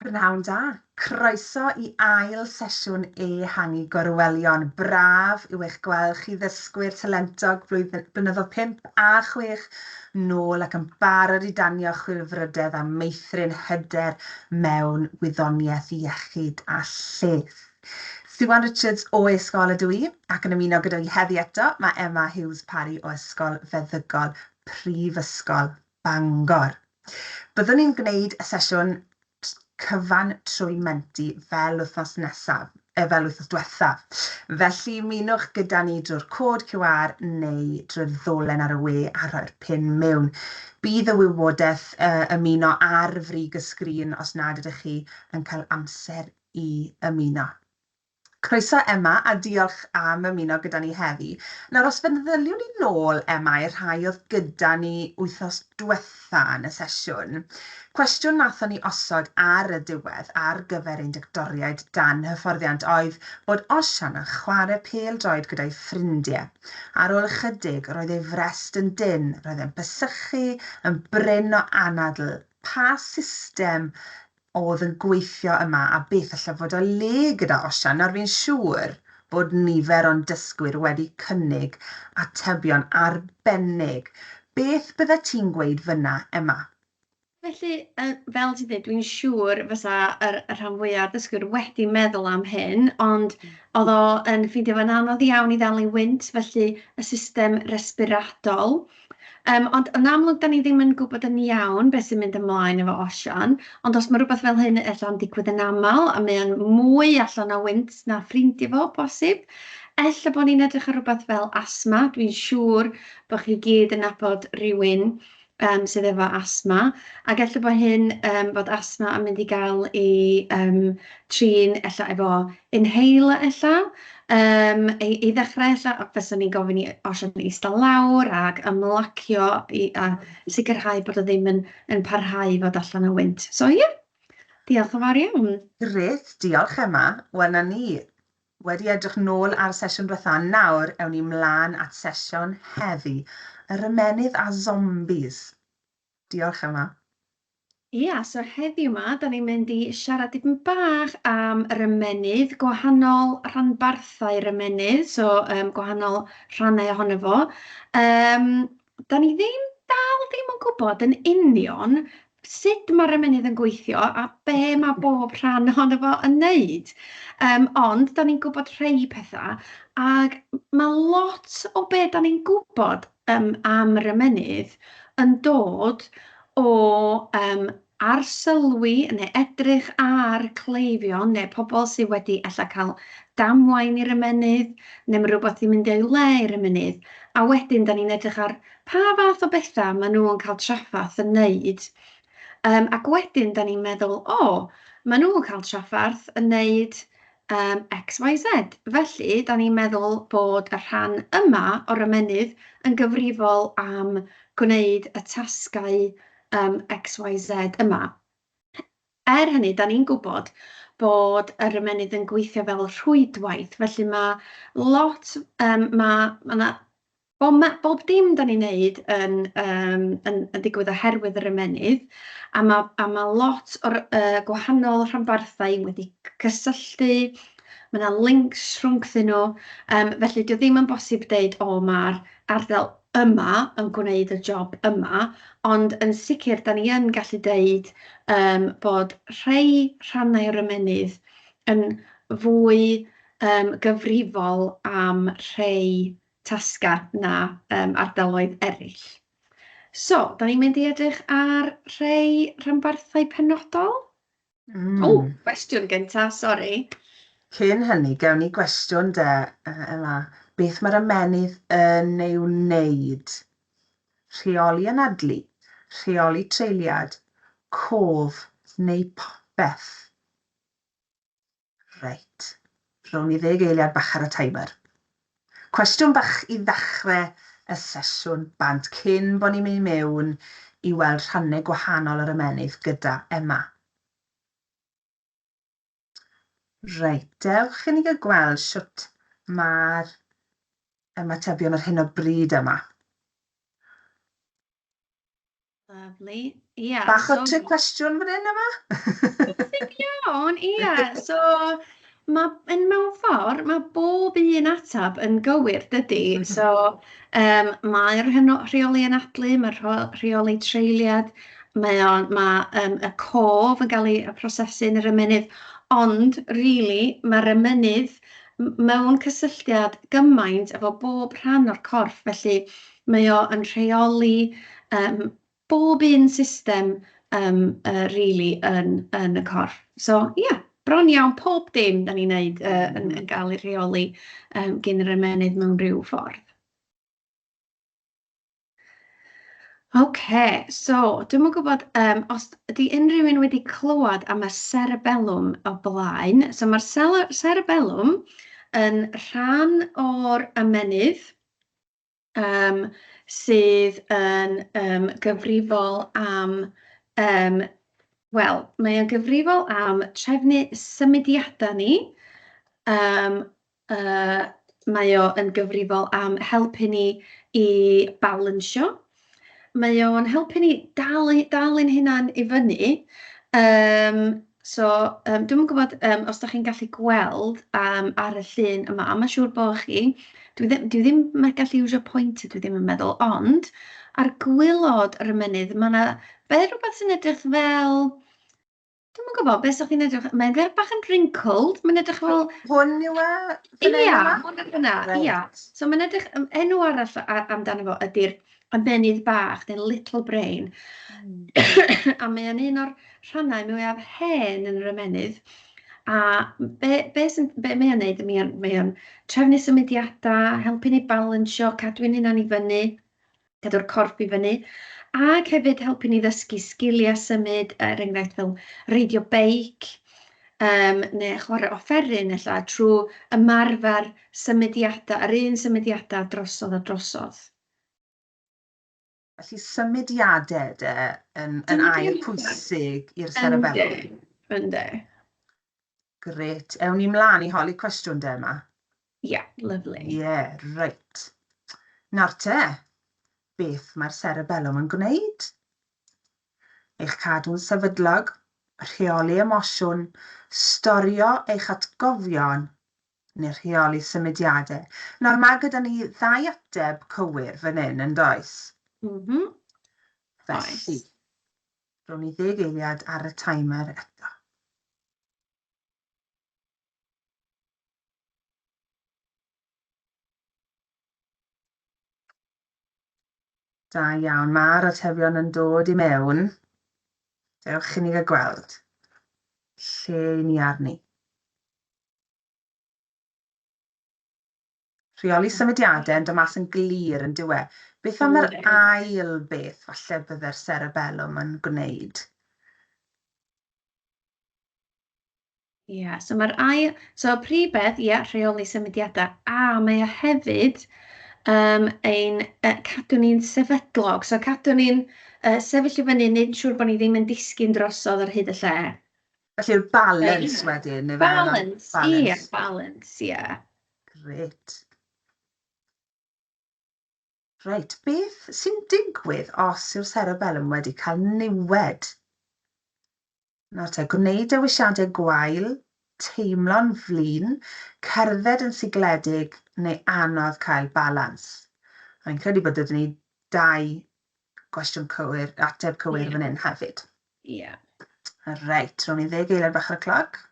Prynawn da, croeso i ail sesiwn E-hangu Gorwelion. Braf yw eich gweld chi ddysgwyr talentog blynyddoedd 5 a 6 nôl ac yn barod i danio chwilfrydedd a meithrin hyder mewn wyddoniaeth iechyd a lles. Siwan Richards o Ysgol ydw i, ac yn ymuno gyda fi heddi eto, mae Emma Hughes Parry o Ysgol Feddygol, Prifysgol Bangor. Byddwn ni'n gwneud y sesiwn cyfan trwy menti fel wythnos diwethaf. Felly ymunwch gyda ni drwy'r cod QR neu drwy'r ddolen ar y we a rhoi'r pin mewn. Bydd y wybodaeth ymuno ar frig y sgrin os nad ydych chi yn cael amser i ymuno. Croeso Emma a diolch am ymuno gyda ni heddi. Nawr os feddyliwn ni nôl Emma i'r rhai oedd gyda ni wythnos diwetha yn y sesiwn, cwestiwn nathon ni osod ar y diwedd ar gyfer ein dictoriaid dan hyfforddiant oedd bod Osian yn chwarae pêl-droed gyda'i ffrindiau. Ar ôl ychydig, roedd ei frest yn dyn, roedd e'n bysychu, yn bryn o anadl. Pa system oedd yn gweithio yma a beth allai fod o le gyda Osian? Nawr fi'n siŵr bod nifer o'n dysgwyr wedi cynnig atebion arbennig. Beth bydde ti'n gweud fyna, Emma? Felly, fel ti dweud, dwi'n siŵr fysa yr rhan fwyaf dysgwyr wedi meddwl am hyn, ond oedd o yn ffeindio fo'n anodd iawn i ddal ei wynt, felly y system resbiratol. Ond yn amlwg, da ni ddim yn gwybod yn iawn beth sy'n mynd ymlaen efo Osian, ond os mae rhywbeth fel hyn allan digwydd yn aml, a mae o'n mwy allan o wynt na ffrindiau fo, bosib, ella bod ni'n edrych ar rhywbeth fel asma. Dwi'n siŵr bod chi gyd yn nabod rhywun sydd efo asma, ac ella bod hyn bod asma yn mynd i gael ei trin ella efo inhaler ella. I ddechrau ella, fyswn ni'n gofyn i Osian eistedd lawr ac ymlacio a sicrhau bod o ddim yn parhau i fod allan o wynt. So ie, diolch yn fawr iawn. Grêt, diolch Emma. Wel, na ni wedi edrych nôl ar sesiwn diwetha. Nawr, ewn ni mlaen at sesiwn heddi, yr ymennydd a zombies. Diolch Emma. Ia, so heddiw yma, da ni'n mynd i siarad dipyn bach am yr ymennydd, gwahanol rhanbarthau'r ymennydd, so gwahanol rhannau ohono fo. Da ni dal ddim yn gwybod yn union sut mae'r ymennydd yn gweithio a be mae bob rhan ohono fo yn wneud. Ond da ni'n gwybod rhai pethau, ac mae lot o be da ni'n gwybod am yr ymennydd yn dod o arsylwi neu edrych ar cleifion neu pobl sydd wedi ella cael damwain i'r ymennydd neu mae rhywbeth wedi mynd o'i le i'r ymennydd. A wedyn, da ni'n edrych ar pa fath o bethau maen nhw'n cael trafferth yn wneud. Ac wedyn, da ni'n meddwl, maen nhw'n cael trafferth yn wneud XYZ. Felly, da ni'n meddwl bod y rhan yma o'r ymennydd yn gyfrifol am gwneud y tasgau XYZ yma. Hynny, da ni'n gwybod bod yr ymennydd yn gweithio fel rhwydwaith, felly mae lot, bob dim da ni'n neud yn digwydd oherwydd yr ymennydd, a mae lot o'r gwahanol rhanbarthau wedi cysylltu, mae yna links rhwngthyn nhw, felly dio ddim yn bosib deud, mae'r ardal yma yn gwneud y job yma, ond yn sicr, da ni yn gallu deud bod rhai rhannau o'r ymennydd yn fwy gyfrifol am rhai tasgau na ardaloedd eraill. So, da ni'n mynd i edrych ar rhai rhanbarthau penodol? Cwestiwn gyntaf, sori. Cyn hynny, gewn ni gwestiwn Emma. Beth mae'r ymennydd yn ei wneud? Rheoli anadlu, rheoli treiliad, cof neu popeth? Reit, rhown ni 10 eiliad bach ar y timer. Cwestiwn bach i ddechrau y sesiwn bant cyn bod ni'n mynd mewn i weld rhannau gwahanol yr ymennydd gyda Emma. Reit, dewch i ni gael gweld sut mae'r ymatebion ar hyn o bryd yma. Lovely. Ie. Bach o trick cwestiwn fan hyn yma? Iawn, ie. So, mewn ffordd, mae bob un atab yn gywir, dydy. So, mae'r rheoli anadlu, mae'r rheoli treiliad, mae y cof yn cael ei prosesu yn yr ymennydd, ond, really, mae'r ymennydd mewn cysylltiad gymaint efo bob rhan o'r corff, felly mae o yn rheoli bob un system really yn y corff. So, ie, bron iawn, pob dim da ni'n neud yn cael ei rheoli gen yr ymennydd mewn rhyw ffordd. OK, so dwi'm yn gwybod os ydy unrhyw un wedi clywed am y cerebellum o blaen. So mae'r cerebellum yn rhan o'r ymennydd sydd yn gyfrifol am, wel, mae o'n gyfrifol am trefnu symudiadau ni. Mae o yn gyfrifol am helpu ni I balansio. Mae o'n helpu ni dal ein hunan I fyny. So, dwi'm yn gwybod os da chi'n gallu gweld ar y llun yma, mae'n siŵr bod chi. Dwi ddim yn gallu iwsio pointer, dwi ddim yn meddwl, ond ar gwylod yr ymennydd, mae yna rhywbeth sy'n edrych fel, dwi'm yn gwybod, beth sy'n chi'n edrych, mae'n bach yn wrinkled, mae'n edrych fel... Hwn yw e? Ia, hwn yw hwnna, ia. So mae'n edrych, enw arall amdano fo ydy'r ymennydd bach, neu little brain. A mae'n un o'r rhannau mwyaf hen yn yr ymennydd. A be mae o'n neud, mae o'n trefnu symudiadau, helpu ni balansio, cadw'n hunan I fyny, cadw'r corff I fyny, ac hefyd helpu ni ddysgu sgiliau symud, enghraifft fel reidio beic, neu chwarae offeryn, ella, trwy ymarfer symudiadau, yr un symudiadau drosodd a drosodd. Felly symudiadau yn air pwysig i'r cerebellum. Ynddi. Gret. Ewn ni mlaen I holi cwestiwn de yma. Yeah, lovely. Yeah, right. Nawr te, beth mae'r cerebellum yn gwneud? Eich cadw'n sefydlog, rheoli emosiwn, storio eich atgofion, neu rheoli symudiadau. Nawr mae gyda ni 2 ateb cywir fan hyn, yn does? Felly, rwy'n ni 10 eiliad ar y timer eto. Da iawn, mae'r atebion yn dod I mewn. Dewch I ni gael gweld. Lle ni arni. Rheoli symudiadau yn dod mas yn glir yn diwe. Beth am yr ail beth falle byddai'r cerebellum yn gwneud? Ie, so mae'r ail... So, prif beth, ie, rheoli symudiadau. A mae o hefyd ein cadw ni'n sefydlog. So, cadw ni'n sefyll I fyny, nid siŵr bod ni ddim yn disgyn drosodd ar hyd y lle. Felly'r balance wedyn. Balance, ie, balance, ie. Gret. Reit, beth sy'n digwydd os yw'r cerebellum wedi cael niwed? Nawr te, gwneud dewisiadau gwael, teimlo'n flin, cerdded yn sigledig neu anodd cael balans. Mae'n credu bod ydyn ni 2 gwestiwn cywir, ateb cywir fan hyn hefyd. Ie. Reit, rwy'n ni 10 eiliad bach ar y cloc.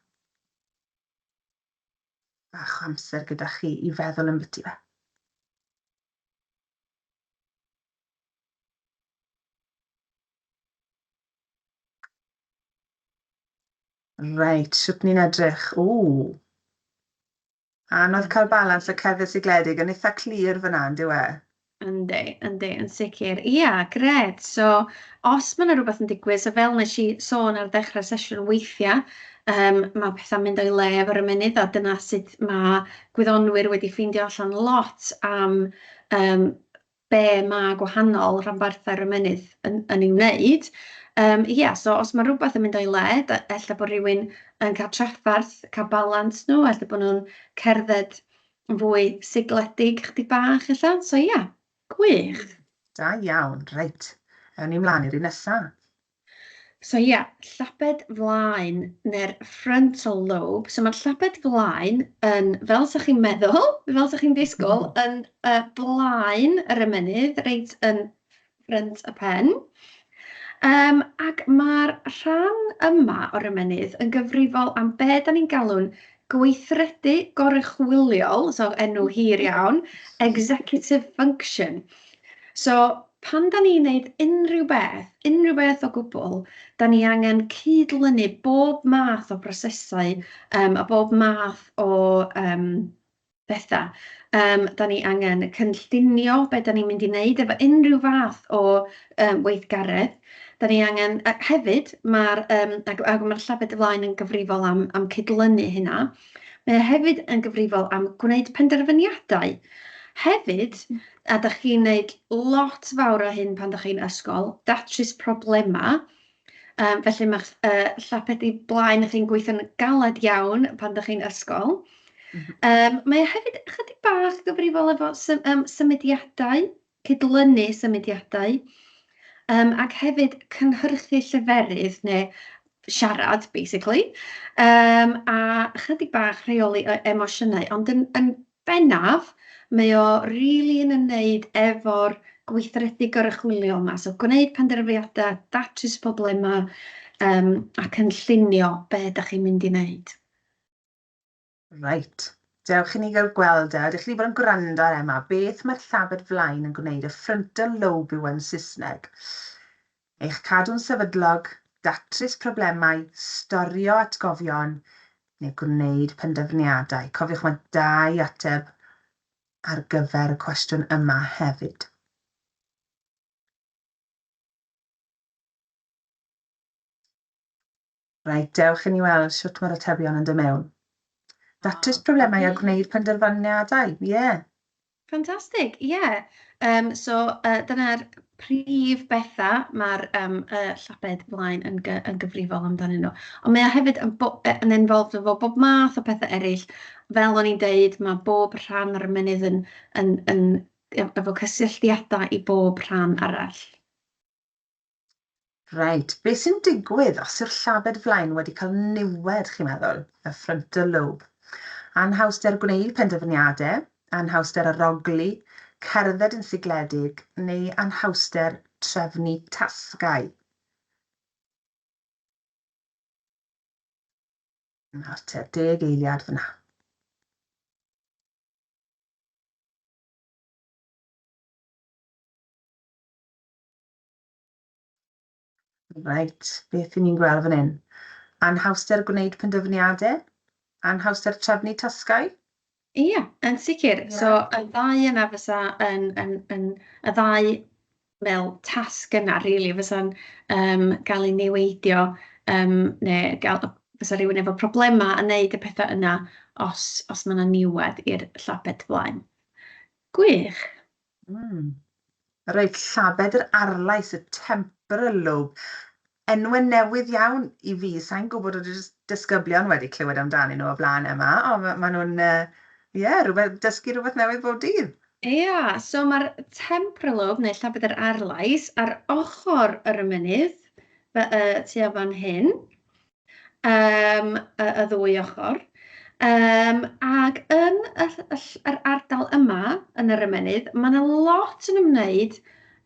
Bach o amser gyda chi I feddwl yn byty fe. Reit, siwt ni'n edrych. Anodd cael balans y cerdded sigledig yn eitha clir fyna, yn dyw e? Yndi, yn sicr. Ia, gred. So, os mae yna rhywbeth yn digwydd, so fel nes I sôn ar ddechrau'r sesiwn weithiau, mae pethau'n mynd o'i le efo'r ymennydd, a dyna sut mae gwyddonwyr wedi ffeindio allan lot am be mae gwahanol rhanbarthau'r ymennydd yn ei wneud. Ia, so os mae rhywbeth yn mynd o'i le, ella bod rhywun yn cael traffarth, cael balans nhw, ella bod nhw'n cerdded yn fwy sigledig, chydig bach, ella. So ia, gwych. Da iawn, reit. Ewn ni mlaen i'r un nesaf. So llaped flaen neu'r frontal lobe. So mae'r llaped flaen yn, fel sa'ch chi'n meddwl, fel sa'ch chi'n disgwyl, yn blaen yr ymennydd, reit yn ffrynt y pen. Ac mae'r rhan yma o'r ymennydd yn gyfrifol am be da ni'n galw'n gweithredu goruchwyliol, so enw hir iawn, executive function. So, pan da ni'n gwneud unrhyw beth o gwbl, da ni angen cydlynu bob math o brosesau a bob math o bethau. Da ni angen cynllunio be da ni'n mynd i wneud efo unrhyw fath o weithgaredd. Da ni angen, hefyd, mae'r llabed y flaen yn gyfrifol am cydlynu hynna. Mae hefyd yn gyfrifol am gwneud penderfyniadau. Hefyd, a da chi'n gwneud lot fawr o hyn pan da chi'n ysgol, datrys problema. Felly mae llaped i blaen chi'n gweithio'n galed iawn pan da chi'n ysgol. Mae hefyd chydig bach gyfrifol efo symudiadau, cydlynu symudiadau, ac hefyd cynhyrchu lleferydd neu siarad, basically, a chydig bach rheoli emosiynau, ond yn bennaf, mae o rili yn ymwneud efo'r gweithredu goruchwyliol yma. So, gwneud penderfyniadau, datrys problema, a cynllunio be da chi'n mynd i wneud. Right. Dewch i ni gael gweld ydych chi bod yn gwrando ar Emma, beth mae'r llabed flaen yn gwneud, y frontal lobe yw yn Saesneg. Eich cadw'n sefydlog, datrys problemau, storio atgofion, neu gwneud penderfyniadau. Cofiwch mae 2 ateb ar gyfer y cwestiwn yma hefyd. Reit, dewch i ni weld sut mae'r atebion yn dod mewn. Datrys problemau a gwneud penderfyniadau, Ffantastig, So, dyna'r prif bethau mae'r llaped flaen yn gyfrifol amdanyn nhw. Ond mae o hefyd yn involved efo bob math o pethau eraill. Fel o'n i'n deud, mae bob rhan o'r ymennydd efo cysylltiadau i bob rhan arall. Reit, beth sy'n digwydd os yw'r llabed flaen wedi cael niwed, chi'n meddwl, y frontal lobe? Anhawster gwneud penderfyniadau, anhawster arogli, cerdded yn sigledig, neu anhawster trefnu tasgau. Nawr te, 10 eiliad fyna. Reit, beth ni'n gweld fan hyn? Anhawster gwneud penderfyniadau? Anhawster trefnu tasgau? Ie, yn sicr. So, y ddau yna fysa y ddau fel tasg yna, really, fysa'n cael ei niweidio, neu fysa rhywun efo problema yn wneud y pethau yna os mae yna niwed i'r llabed flaen. Gwych. Reit, llabed yr arlais, y temporal lobe. Enwau newydd iawn i fi. Sa'n gwybod oedd disgyblion wedi clywed amdanyn nhw o blaen yma, ond maen nhw'n, dysgu rhywbeth newydd bob dydd. So mae'r temporal lobe, neu llabed yr arlais, ar ochr yr ymennydd, tua fan hyn, y 2 ochr. Ac yn yr ardal yma, yn yr ymennydd, mae yna lot yn ymwneud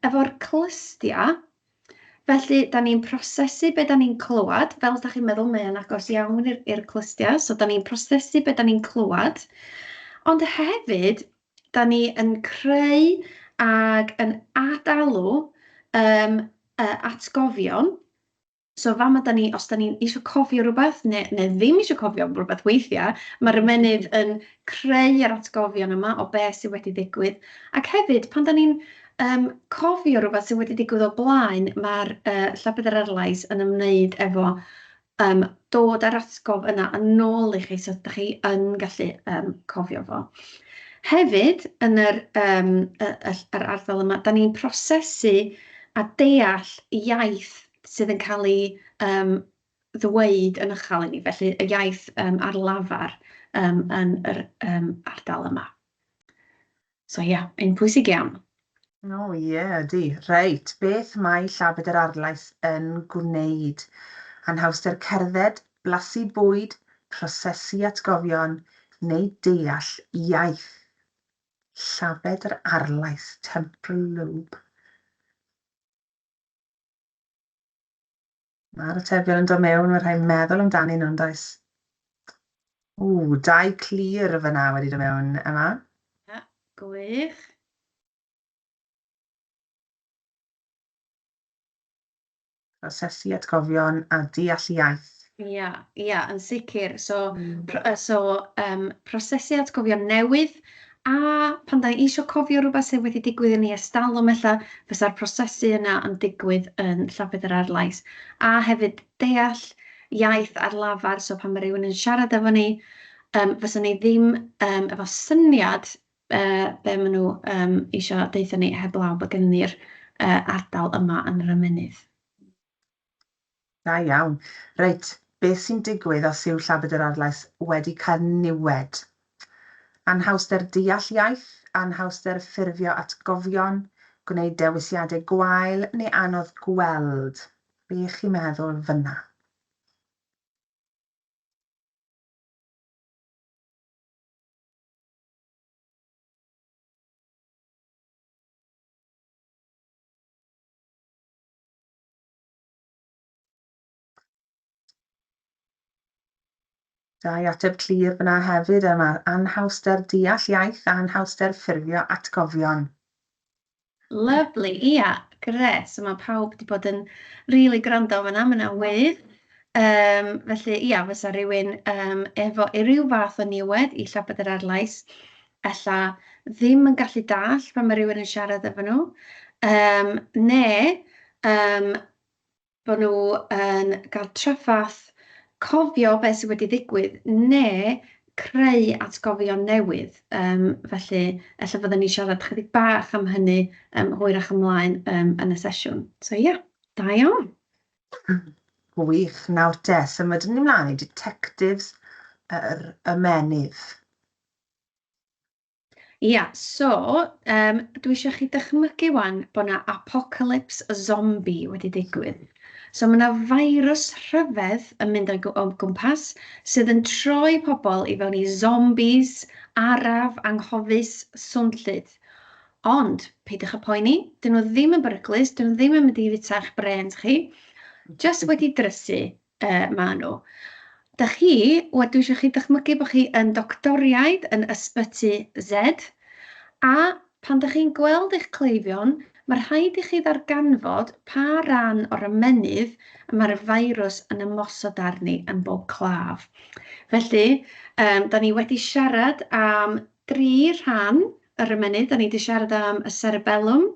efo'r clystiau. Felly, da ni'n prosesu be da ni'n clywed, fel da chi'n meddwl mae yn agos iawn i'r clystiau, so da ni'n prosesu be da ni'n clywed. Ond hefyd, da ni yn creu ac yn adalw atgofion. So fama os da ni'n eisiau cofio rhywbeth, neu ddim eisiau cofio rhywbeth weithiau, mae'r ymennydd yn creu yr atgofion yma o beth sydd wedi digwydd. Ac hefyd, pan da ni'n cofio rhywbeth sydd wedi digwydd o blaen, mae'r llabed yr arlais yn ymwneud efo dod ar atgof yna yn ôl i chi, so da chi yn gallu cofio fo. Hefyd, yn yr ardal yma, da ni'n prosesu a deall iaith sydd yn cael ei ddweud yn uchel i ni, felly y iaith ar lafar yn yr ardal yma. So un pwysig iawn. O ie, ydi. Reit, beth mae llabed yr arlais yn gwneud? Anhawster cerdded, blasu bwyd, prosesu atgofion, neu deall iaith. Llabed yr arlais, temporal lobe. Mae'r atebion yn dod mewn, mae rhaid meddwl amdani nhw'n does. Dau clir fyna wedi dod mewn yma. Ia, gwych. Prosesu atgofion a deall iaith. Ia, yn sicr. Prosesu atgofion newydd, a pan da ni eisiau cofio rhywbeth sydd wedi digwydd yn ei ystalwm, ella fysa'r prosesu yna yn digwydd yn llafed yr arlais. A hefyd deall iaith ar lafar, so pan mae rhywun yn siarad efo ni, fysa ni ddim efo syniad be maen nhw eisiau deitha ni heblaw bod gen ni'r ardal yma yn yr ymennydd. Da iawn. Reit, beth sy'n digwydd os yw llabed yr arlais wedi cael niwed? Anhawster deall iaith, anhawster ffurfio atgofion, gwneud dewisiadau gwael neu anodd gweld. Be chi'n meddwl fyna? Dau ateb clir fyna hefyd yma. Anhawster deall iaith a anhawster ffurfio atgofion. Lyfli, ia, gres. So mae pawb wedi bod yn rili gwrando fyna, mae yna wedd. Felly, ia, fysa rhywun efo ryw fath o niwed i llabed yr arlais, ella ddim yn gallu dall pan mae rhywun yn siarad efo nhw, neu bod nhw yn cael traffath cofio beth sydd wedi ddigwydd, neu creu atgofion newydd. Felly, ella fydden ni siarad chydig bach am hynny hwyrach ymlaen yn y sesiwn. So ia, da iawn. Gwych, nawr te, symud ni ymlaen i detectives yr ymennydd. Ia, so, dwi eisiau chi dychmygu wan bod yna apocalypse zombie wedi digwydd. So mae yna virus rhyfedd yn mynd o gwmpas sydd yn troi pobl i fewn i zombies, araf, anghofus, swnllyd. Ond, peidiwch y poeni, dyn nhw ddim yn beryglus, dyn nhw ddim yn mynd i fita'ch brains chi, just wedi drysu maen nhw. Da chi, dwi eisiau chi dychmygu bod chi yn doctoriaid yn ysbyty Z, a pan da chi'n gweld eich cleifion, mae rhaid i chi ddarganfod pa ran o'r ymennydd mae'r virus yn ymosod arni yn bob claf. Felly, da ni wedi siarad am 3 rhan yr ymennydd. Da ni wedi siarad am y cerebellum,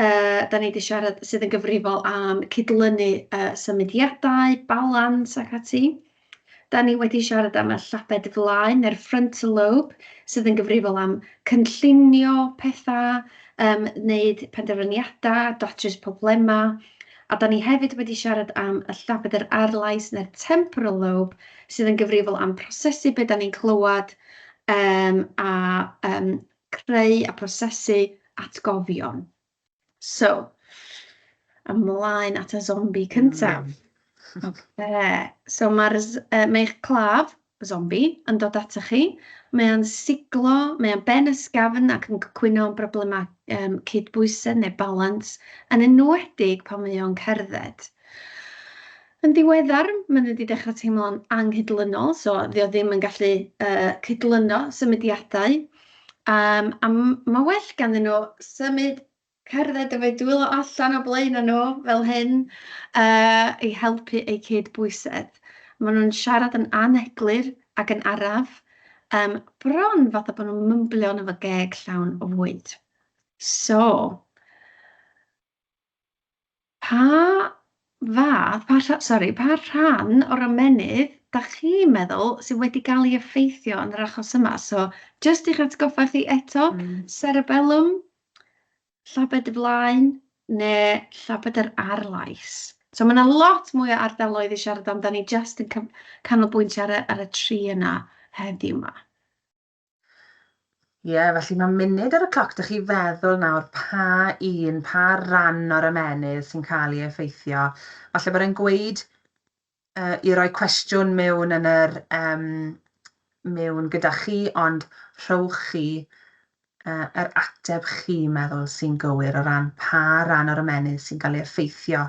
da ni wedi siarad sydd yn gyfrifol am cydlynu symudiadau, balans ac ati. Da ni wedi siarad am y llabed flaen, neu'r frontal lobe, sydd yn gyfrifol am cynllunio pethau, wneud penderfyniadau, datrys problemau. A da ni hefyd wedi siarad am y llabed yr arlais neu'r temporal lobe, sydd yn gyfrifol am prosesu beth da ni'n clywed a creu a prosesu atgofion. So, ymlaen at y zombie cyntaf. So mae'ch claf, zombi, yn dod ata chi. Mae'n siglo, mae'n ben ysgafn ac yn cycwyno broblemau cydbwysedd neu balans, yn enwedig pan mae o'n cerdded. Yn ddiweddar, mae'n wedi dechrau teimlo'n anghydlynol, so ddi o ddim yn gallu cydlyno symudiadau. A mae well ganddyn nhw symud cerdded efo'i dwylo allan o blaen nhw fel hyn i helpu eu cydbwysedd. Maen nhw'n siarad yn aneglur ac yn araf, bron fatha bod nhw'n mymblio efo geg llawn o fwyd. So, pa rhan o'r ymennydd da chi'n meddwl sydd wedi cael ei effeithio yn yr achos yma? So, jyst i'ch atgoffa chi eto, cerebellum, llabed y flaen, neu llabed yr arlais. So mae yna lot mwy o ardaloedd i siarad am, da ni jyst yn canolbwyntio ar y 3 yna heddiw yma. Felly mae munud ar y cloc. Dych chi feddwl nawr pa ran o'r ymennydd sy'n cael ei effeithio. Falle bod e'n gweud i roi cwestiwn mewn yn mewn gyda chi, ond rhowch chi yr ateb chi meddwl sy'n gywir o ran pa ran o'r ymennydd sy'n cael ei effeithio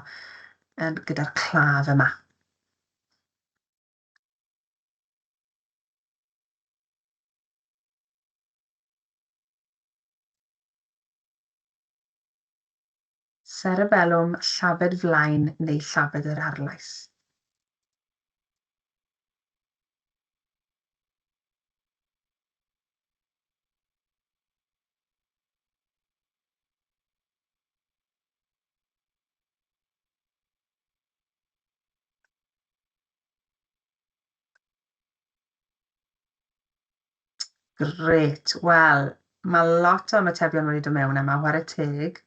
gyda'r claf yma. Cerebellum, llafed flaen neu llafed yr arlais. Grêt, wel, mae lot o ymatebion wedi dod mewn yma, ware teg.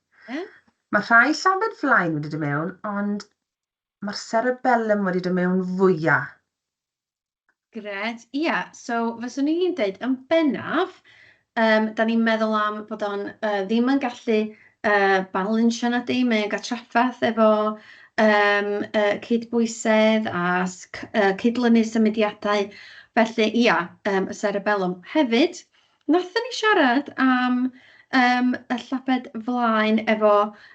Mae rhai llafed flaen wedi dod mewn, ond mae'r cerebellum wedi dod mewn fwyaf. Gret, ia, so fyswn i'n dweud yn bennaf, da ni'n meddwl am bod o'n ddim yn gallu balansio na di, mae'n cael traffaeth efo cydbwysedd a cydlynu symudiadau. Felly, ia, y cerebellum. Hefyd, nathon ni siarad am y llabed flaen efo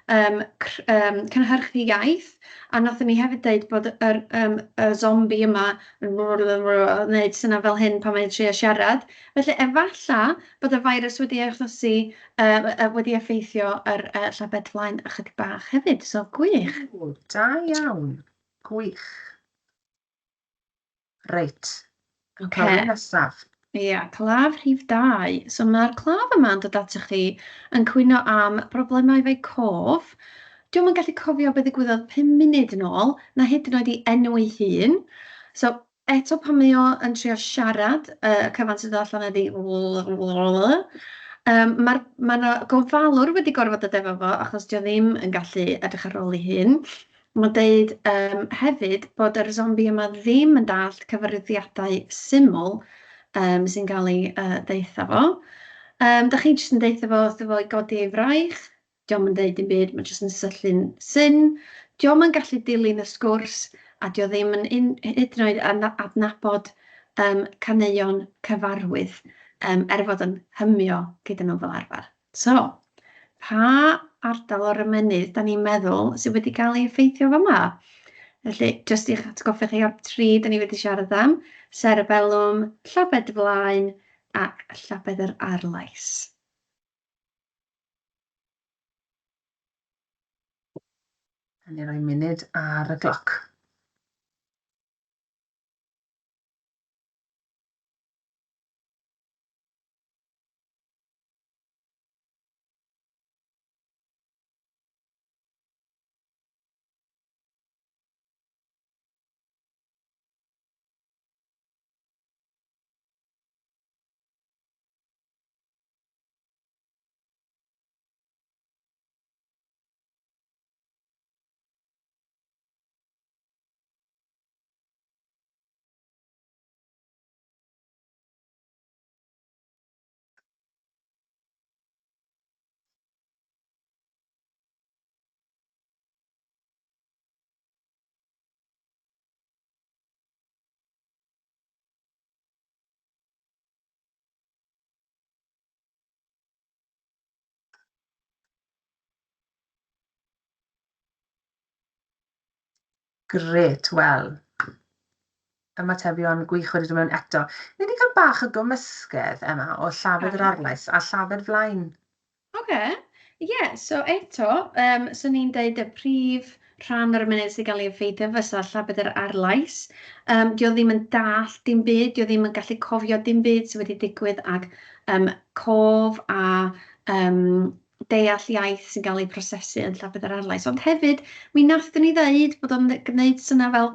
cynhyrchu iaith, a nathon ni hefyd dweud bod y zombi yma yn wneud syna fel hyn pan mae'n trio siarad. Felly, efalla bod y virus wedi achosi, wedi effeithio yr llabed flaen ychydig bach hefyd, so gwych. Da iawn, gwych. Reit, clywed nesaf. Ia, claf rhif 2. So mae'r claf yma yn dod atoch chi yn cwyno am broblemau fe cof. Diolch yn gallu cofio beth ddigwyddodd 5 munud yn ôl, na hyd yn oed i enw ei hun. So, eto pan mae o yn trio siarad, y cyfan sydd allan ydi Mae gofalwr wedi gorfod y defo fo, achos dio ddim yn gallu edrych ar ôl ei hun. Mae'n deud hefyd bod yr zombi yma ddim yn dallt cyfarwyddiadau syml sy'n cael ei deitha fo. Da chi jyst yn deitha fo wrtho fo i godi ei fraich. Diolch yn deud dim byd, mae jyst yn syllu'n syn. Diolch yn gallu dilyn y sgwrs, a diolch ddim yn hyd yn oed adnabod caneuon cyfarwydd, fod yn hymio gyda nhw fel arfer. So, pa ardal o'r ymennydd da ni'n meddwl sydd wedi cael ei effeithio fo yma? Felly, jyst i'ch atgoffa chi o'r 3 da ni wedi siarad am, cerebellum, llabed flaen ac llabed yr arlais. A ni roi munud ar y gloc. Grêt, wel, ymatebion gwych wedi dod mewn eto. Ni wedi cael bach o gymysgedd yma o llafed yr arlais a llafed flaen. Ie, so eto, so ni'n deud y prif rhan o'r ymennydd sy'n cael ei effeithio fysa llabed yr arlais. Dio ddim yn dallt dim byd, dio ddim yn gallu cofio dim byd sydd wedi digwydd, ac cof a deall iaith sy'n cael ei prosesu yn llabed yr arlais. Ond hefyd, mi nathon ni ddeud bod o'n gwneud syna fel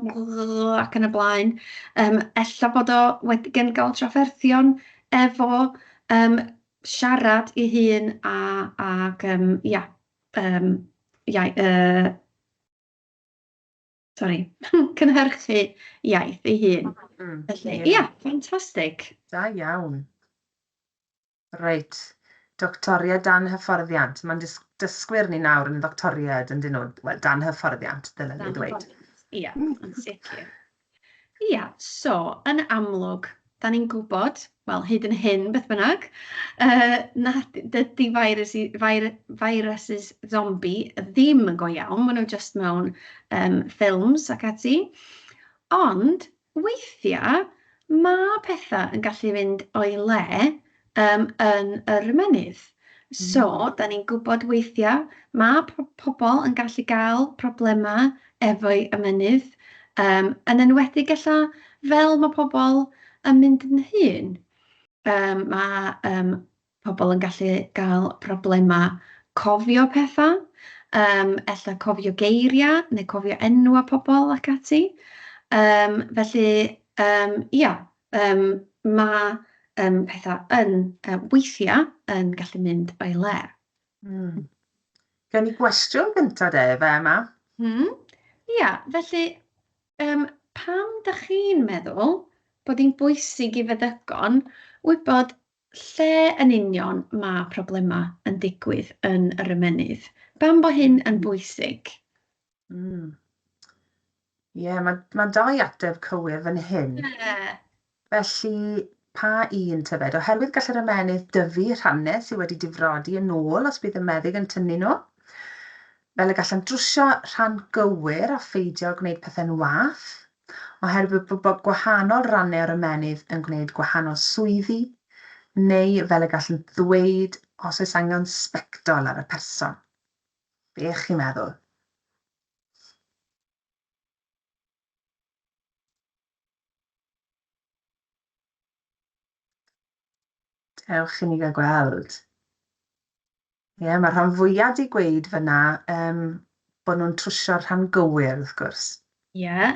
ac yn y blaen. Ella bod o wedi gael trafferthion efo siarad ei hun ac cynhyrchu iaith ei hun. Felly, ia, ffantastig. Da iawn. Reit. Doctoriad dan hyfforddiant. Mae'n dysgwyr ni nawr yn doctoriad yn dyn nhw. Wel, dan hyfforddiant, dylen ni ddweud. Ia, yn sicr. Ia, so, yn amlwg, da ni'n gwybod, wel, hyd yn hyn, beth bynnag, dydy viruses zombie ddim yn go iawn, maen nhw just mewn ffilms ac ati. Ond, weithiau, mae pethau yn gallu fynd o'i le yn yr ymennydd. So, da ni'n gwybod weithiau, mae pobl yn gallu cael problemau efo'i ymennydd, yn enwedig ella fel mae pobl yn mynd yn hyn. Mae pobl yn gallu cael problemau cofio pethau, ella cofio geiriau neu cofio enwau pobl ac ati. Felly, ia, mae pethau yn weithiau yn gallu mynd o'i le. Gen i gwestiwn gyntaf de, fe yma? Ia, felly, pam ydych chi'n meddwl bod hi'n bwysig i feddygon wybod lle yn union mae problemau yn digwydd yn yr ymennydd? Pam bod hyn yn bwysig? Ie, mae dau ateb cywir fan hyn. Felly, pa un tybed? Oherwydd gall yr ymennydd dyfu rhannau sydd wedi difrodi yn ôl os bydd y meddyg yn tynnu nhw. Fel y gallan drwsio rhan gywir a pheidio gwneud pethau'n wath, oherwydd bod gwahanol rannau o'r ymennydd yn gwneud gwahanol swyddi, neu fel y gallan ddweud os oes angen sbectol ar y person. Be chi'n meddwl? Ewch i ni gael gweld. Ie, mae rhan fwyaf di gweud fyna bod nhw'n trwsio rhan gywir, wrth gwrs. Ie,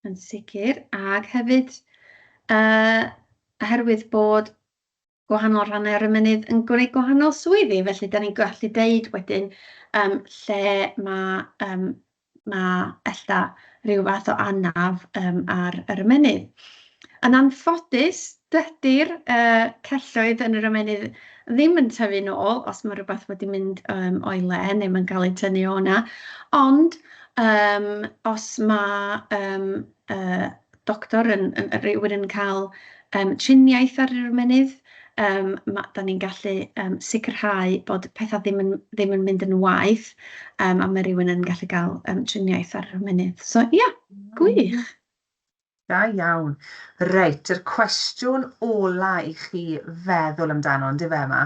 yn sicr. Ac hefyd, oherwydd bod gwahanol rhannau o'r ymennydd yn gwneud gwahanol swyddi, felly da ni'n gallu deud wedyn lle mae ella rhyw fath o anaf ar yr ymennydd. Yn anffodus, dydy'r celloedd yn yr ymennydd ddim yn tyfu nôl os mae rhywbeth wedi mynd o'i le neu mae'n cael ei tynnu o'na. Ond os mae doctor rhywun yn cael triniaeth ar yr ymennydd, da ni'n gallu sicrhau bod pethau ddim yn mynd yn waeth a mae rhywun yn gallu cael triniaeth ar yr ymennydd. So, ia, gwych. Da iawn. Reit, yr cwestiwn ola i chi feddwl amdano, ynddi fe yma?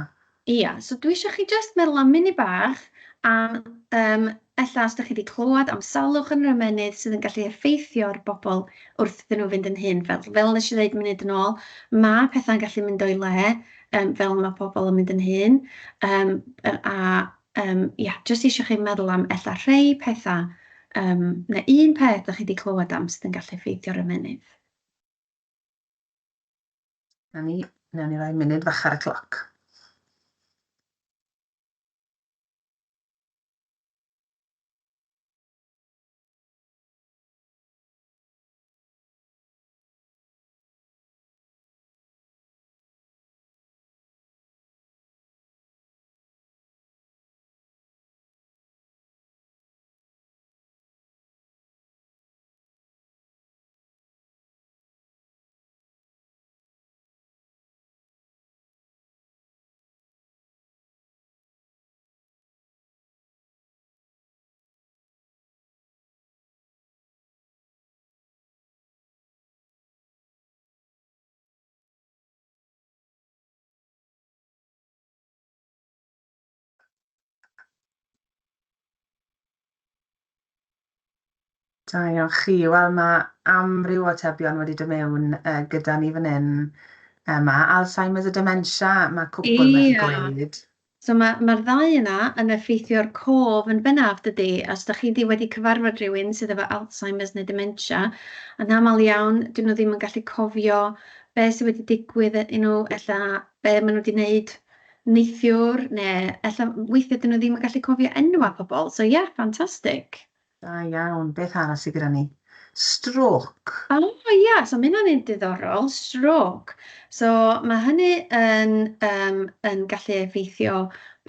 Ia, so dwi eisiau chi jyst meddwl am munud bach am ella os ydych chi wedi clywed am salwch yn yr ymennydd sydd yn gallu effeithio'r bobl wrth iddyn nhw fynd yn hyn. Fel nes i ddeud munud yn ôl, mae pethau'n gallu mynd o'i le fel mae pobl yn mynd yn hyn. Ia, jyst eisiau chi meddwl am ella rhai pethau neu un peth ydych chi wedi clywed am sydd yn gallu effeithio'r ymennydd. Nawn ni roi munud fach ar y cloc. Da iawn chi. Wel, mae amryw o atebion wedi dod mewn gyda ni fan hyn. Mae Alzheimer's a dementia, mae cwpl wedi gweud. So mae'r ddau yna yn effeithio'r cof yn bennaf, dydy. Os ydych chi wedi cyfarfod rhywun sydd efo Alzheimer's neu dementia, yn aml iawn, dyn nhw ddim yn gallu cofio beth sydd wedi digwydd i nhw, ella be maen nhw wedi gwneud neithiwr, neu ella weithiau dyn nhw ddim yn gallu cofio enwau pobl. So, yeah, ffantastig. Da iawn. Beth arall sydd gyda ni? stroke. O, ia, so mae hynny'n un diddorol, stroke. So mae hynny yn gallu effeithio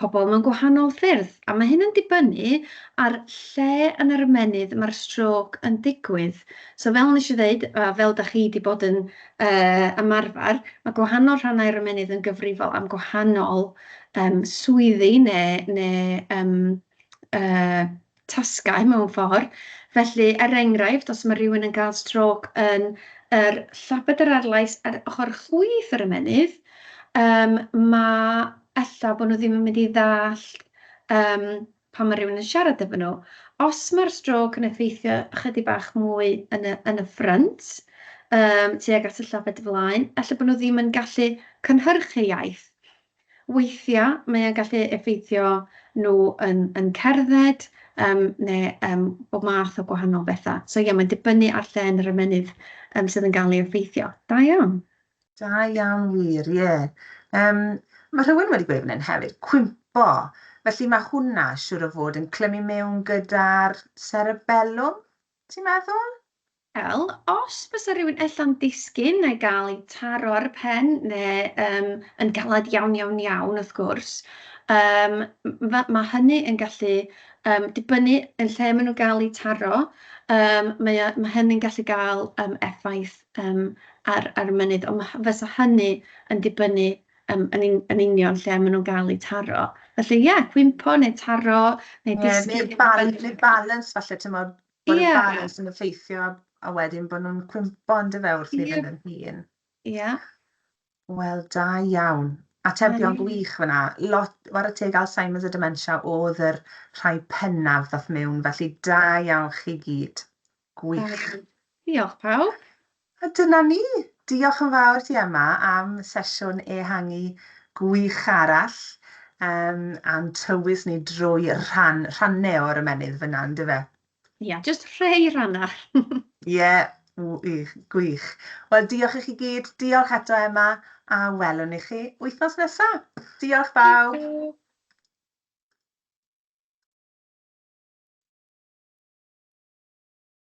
pobl mewn gwahanol ffyrdd. A mae hyn yn dibynnu ar lle yn yr ymennydd mae'r stroke yn digwydd. So fel nes i ddeud, fel da chi wedi bod yn ymarfer, mae gwahanol rhannau'r ymennydd yn gyfrifol am gwahanol swyddi neu tasgau mewn ffordd. Felly, er enghraifft, os mae rhywun yn cael stroke yn yr llabed yr arlais ar ochr chwith yr ymennydd, mae ella bod nhw ddim yn mynd i ddallt pan mae rhywun yn siarad efo nhw. Os mae'r stroke yn effeithio chydig bach mwy yn y ffrynt, tuag at y llabed flaen, ella bod nhw ddim yn gallu cynhyrchu iaith. Weithiau, mae e'n gallu effeithio nhw yn cerdded, neu bob math o gwahanol bethau. So ie, mae'n dibynnu ar lle yn yr ymennydd sydd yn cael ei effeithio. Da iawn. Da iawn wir, ie. Mae rhywun wedi gweud fan hyn hefyd, cwympo. Felly mae hwnna siŵr o fod yn clymu mewn gyda'r cerebellum, ti'n meddwl? Wel, os fysa rhywun ella'n disgyn neu gael ei taro ar y pen, neu yn galed iawn, wrth gwrs, mae hynny yn gallu dibynnu yn lle maen nhw'n gael eu taro. Mae hynny'n gallu gael effaith ar y mynydd, ond fysa hynny yn dibynnu yn union lle maen nhw'n gael eu taro. Felly ie, cwympo neu taro, neu disgyn. Neu balans falle, ti'n meddwl, bod y balans yn effeithio a wedyn bod nhw'n cwympo yn dy wrth i fynd yn hun. Ie. Wel, da iawn. Atebion gwych fyna. War y teg Alzheimer's a dementia oedd yr rhai pennaf ddath mewn, felly da iawn chi gyd. Gwych. Diolch pawb. A dyna ni. Diolch yn fawr ti Emma am sesiwn e-hangu gwych arall am tywys ni drwy rhannau o'r ymennydd fyna, ynddo fe? Ie, jyst rhai rhannau. Ie, gwych. Wel, diolch i chi gyd. Diolch eto Emma, a welwn i chi wythnos nesaf. Diolch bawb.